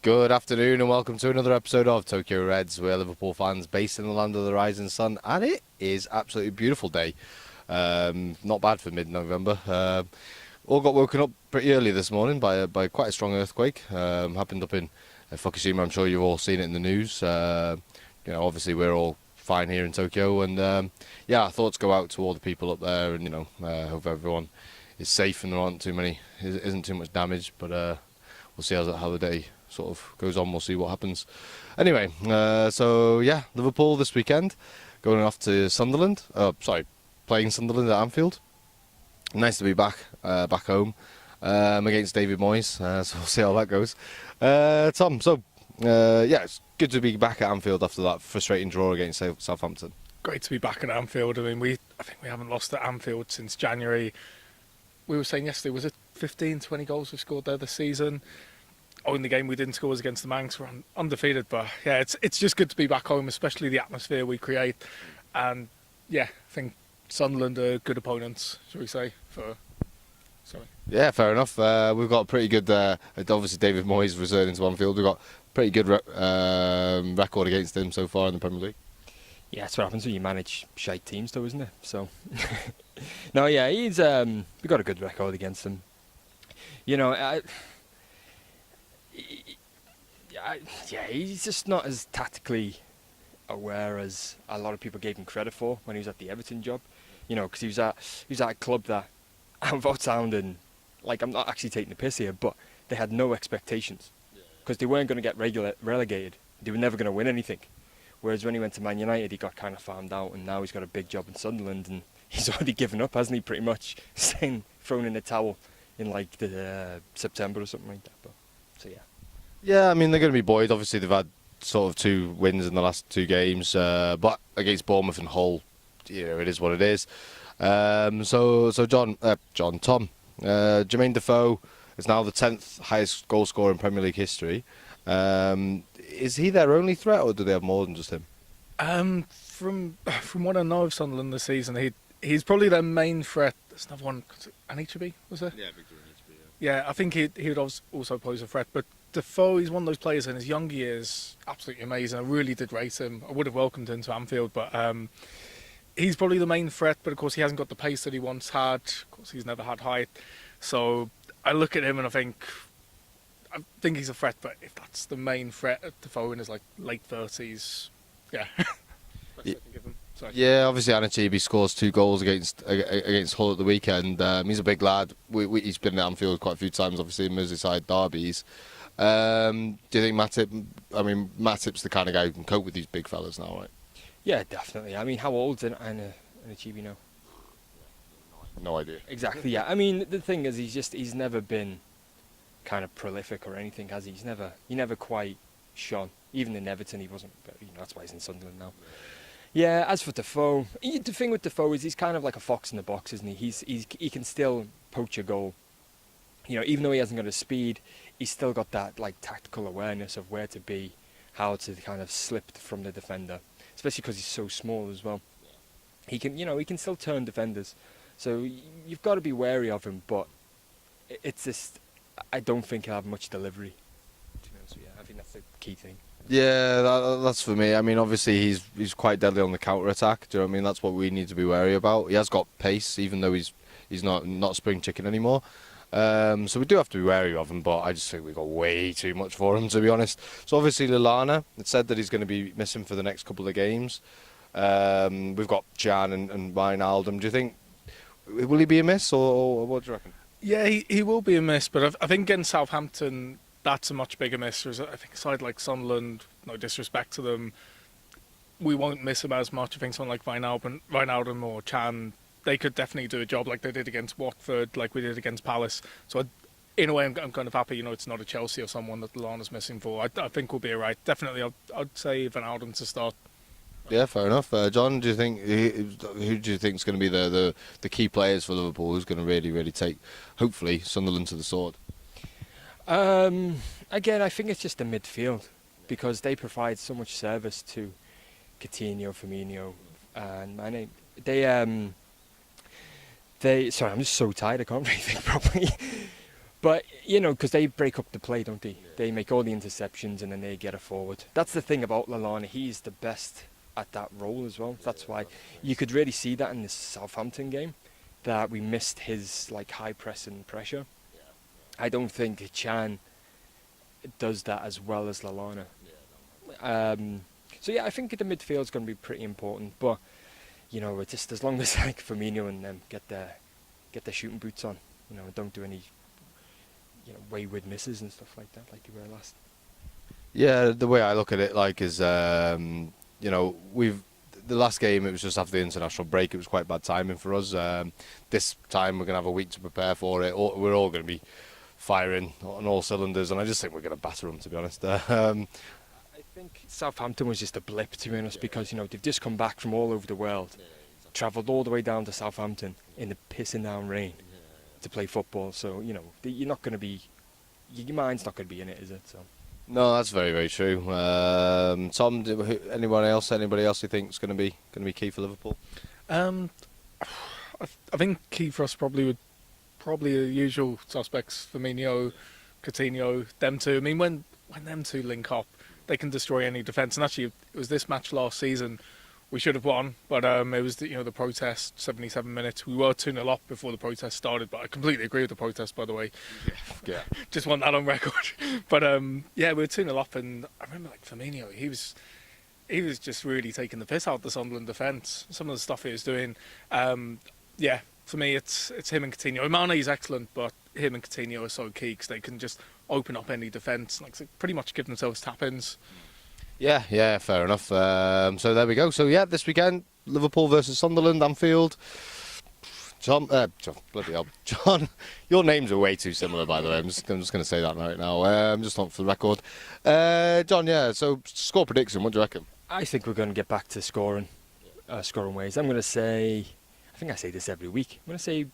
Good afternoon and welcome to another episode of Tokyo Reds. We're Liverpool fans based in the land of the rising sun, and it is absolutely beautiful day. Not bad for mid-November. All got woken up pretty early this morning by quite a strong earthquake. Happened up in Fukushima. I'm sure you've all seen it in the news. Obviously we're all fine here in Tokyo, and our thoughts go out to all the people up there, and hope everyone is safe and there isn't too much damage. But we'll see how the day sort of goes on. We'll see what happens. Anyway, Liverpool this weekend, going off to Sunderland. Playing Sunderland at Anfield. Nice to be back home against David Moyes. So we'll see how that goes. Tom, it's good to be back at Anfield after that frustrating draw against Southampton. Great to be back at Anfield. I mean, I think we haven't lost at Anfield since January. We were saying yesterday, was it 15, 20 goals we've scored there this season? Only game we didn't score was against the Manx. We're undefeated, but yeah, it's just good to be back home, especially the atmosphere we create. And yeah, I think Sunderland are good opponents, shall we say? Yeah, fair enough. We've got a pretty good. Obviously, David Moyes returning to Anfield. We've got a pretty good record against him so far in the Premier League. Yeah, that's what happens when you manage shite teams, though, isn't it? So, no, yeah, we've got a good record against him. He's just not as tactically aware as a lot of people gave him credit for when he was at the Everton job. Because he was at a club that, without sounding like I'm not actually taking the piss here, but they had no expectations because they weren't going to get relegated. They were never going to win anything. Whereas when he went to Man United, he got kind of farmed out, and now he's got a big job in Sunderland, and he's already given up, hasn't he? Pretty much thrown in the towel in the September or something like that. But so yeah. Yeah, I mean, they're going to be buoyed. Obviously, they've had sort of 2 wins in the last 2 games, but against Bournemouth and Hull, it is what it is. Tom, Jermaine Defoe is now the 10th highest goal scorer in Premier League history. Is he their only threat, or do they have more than just him? From what I know of Sunderland this season, he's probably their main threat. There's another one, Anichebe, was there? Yeah, Victor Anichebe. Yeah, I think he would also pose a threat, but Defoe is one of those players in his young years, absolutely amazing. I really did rate him. I would have welcomed him to Anfield, but he's probably the main threat. But of course, he hasn't got the pace that he once had. Of course, he's never had height. So I look at him and I think he's a threat. But if that's the main threat at Defoe in his late 30s, yeah. Yeah, obviously Anichebe scores 2 goals against Hull at the weekend. He's a big lad. He's been at Anfield quite a few times, obviously in Merseyside derbies. Do you think Matip's the kind of guy who can cope with these big fellas now, right? Yeah, definitely. I mean, how old's Anichebe now? No idea. Exactly, yeah. I mean, the thing is, he's never been kind of prolific or anything, has he? He never quite shone. Even in Everton, he wasn't, but that's why he's in Sunderland now. Yeah, as for Defoe, the thing with Defoe is he's kind of like a fox in the box, isn't he? He can still poach a goal. Even though he hasn't got a speed, he's still got that tactical awareness of where to be, how to kind of slip from the defender, especially because he's so small as well. He can still turn defenders, so you've got to be wary of him. But it's just, I don't think he'll have much delivery. To be honest with you, I think that's the key thing. Yeah, that's for me. I mean, obviously he's quite deadly on the counter attack. Do you know what I mean? That's what we need to be wary about. He has got pace, even though he's not spring chicken anymore. So we do have to be wary of him, but I just think we've got way too much for him, to be honest. So obviously Lallana, it said that he's going to be missing for the next couple of games. We've got Jan and Wijnaldum. Do you think, will he be a miss, or what do you reckon? Yeah, he will be a miss, but I think against Southampton, that's a much bigger miss. Whereas I think a side like Sunderland, no disrespect to them, we won't miss him as much. I think someone like Wijnaldum or Chan, they could definitely do a job like they did against Watford, like we did against Palace. So in a way, I'm kind of happy, it's not a Chelsea or someone that Lallana's missing for. I think we'll be all right. Definitely, I'd say Wijnaldum to start. Yeah, fair enough. John, who do you think is going to be the key players for Liverpool? Who's going to really take, hopefully, Sunderland to the sword? Again, I think it's just the midfield, because they provide so much service to Coutinho, Firmino, and Mane. Sorry, I'm just so tired, I can't really think properly. But, you know, because they break up the play, don't they? They make all the interceptions and then they get it forward. That's the thing about Lallana. He's the best at that role as well. That's why you could really see that in the Southampton game, that we missed his like high press and pressure. I don't think Chan does that as well as Lallana. So yeah, I think the midfield's going to be pretty important. But you know, it's just as long as like Firmino and them get their shooting boots on, you know, don't do any wayward misses and stuff like that, like they were last. Yeah, the way I look at it, like, is you know, the last game, it was just after the international break. It was quite bad timing for us. This time we're going to have a week to prepare for it. We're all going to be firing on all cylinders, and I just think we're going to batter them, to be honest. I think Southampton was just a blip, to be honest, because you know they've just come back from all over the world, travelled all the way down to Southampton in the pissing down rain to play football. So you know you're not going to be, your mind's not going to be in it, is it? So. No, that's very, very true. Tom, anybody else you think is going to be key for Liverpool? I think key for us probably the usual suspects: Firmino, Coutinho, them two. I mean, when them two link up, they can destroy any defence. And actually, it was this match last season we should have won, but it was the protest, 77 minutes. We were 2-0 up before the protest started, but I completely agree with the protest, by the way. Yeah. Just want that on record. But yeah, we were 2-0 up, and I remember like Firmino, he was just really taking the piss out of the Sunderland defence. Some of the stuff he was doing. Yeah, for me, it's him and Coutinho. Mane's excellent, but him and Coutinho are so key because they can just open up any defence, like pretty much give themselves tap-ins. Yeah, fair enough. So there we go. So yeah, this weekend, Liverpool versus Sunderland, Anfield. John, bloody hell, John, your names are way too similar, by the way. I'm just going to say that right now. Just on for the record. John, yeah. So score prediction. What do you reckon? I think we're going to get back to scoring ways. I'm going to say, I think I say this every week. I'm going to say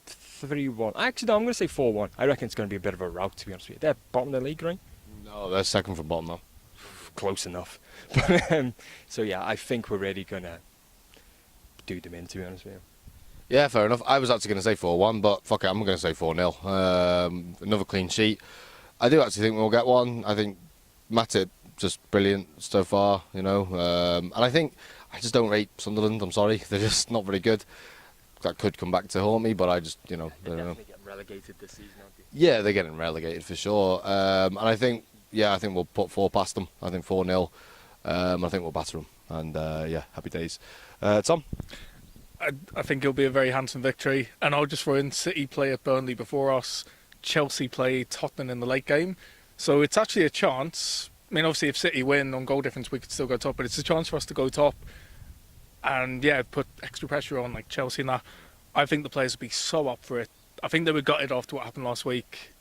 3-1. Actually, no, I'm going to say 4-1. I reckon it's going to be a bit of a rout, to be honest with you. They're bottom of the league, right? No, they're second from bottom now. Close enough. But, so yeah, I think we're really going to do them in, to be honest with you. Yeah, fair enough. I was actually going to say 4-1, but fuck it, I'm going to say 4-0. Another clean sheet. I do actually think we'll get one. I think Matip, just brilliant so far, you know. And I think I just don't rate Sunderland, I'm sorry. They're just not very good. That could come back to haunt me, but I just, They're definitely getting relegated this season, aren't they? Yeah, they're getting relegated for sure. And I think we'll put 4 past them. I think 4-0. I think we'll batter them. And yeah, happy days. Tom? I think it'll be a very handsome victory. And I'll just throw in City play at Burnley before us. Chelsea play Tottenham in the late game. So it's actually a chance. I mean, obviously, if City win on goal difference, we could still go top. But it's a chance for us to go top. And yeah, put extra pressure on like Chelsea and that. I think the players would be so up for it. I think they were gutted after what happened last week.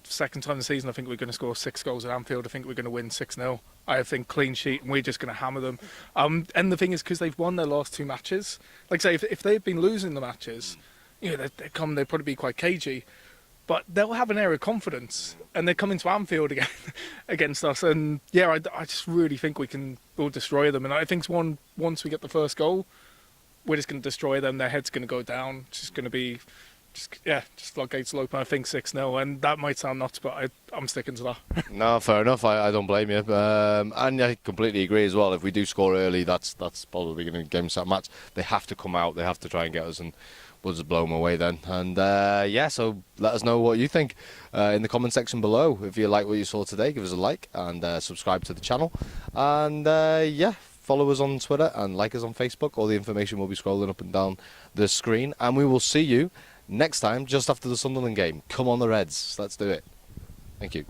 Second time this season, I think we're going to score 6 goals at Anfield. I think we're going to win 6-0. I think clean sheet, and we're just going to hammer them. And the thing is, because they've won their last 2 matches, like say, if they've been losing the matches, they'd probably be quite cagey. But they'll have an air of confidence, and they're coming to Anfield again against us. And yeah, I just really think we'll destroy them. And I think once we get the first goal, we're just going to destroy them. Their head's going to go down. It's just going to be, just floodgates will open. I think 6-0, and that might sound nuts, but I'm sticking to that. No, fair enough. I don't blame you. And I completely agree as well. If we do score early, that's probably going to game set match. They have to come out. They have to try and get us, and we'll just blow them away then. And yeah, so let us know what you think in the comment section below. If you like what you saw today, give us a like and subscribe to the channel. And yeah, follow us on Twitter and like us on Facebook. All the information will be scrolling up and down the screen. And we will see you next time, just after the Sunderland game. Come on the Reds. Let's do it. Thank you.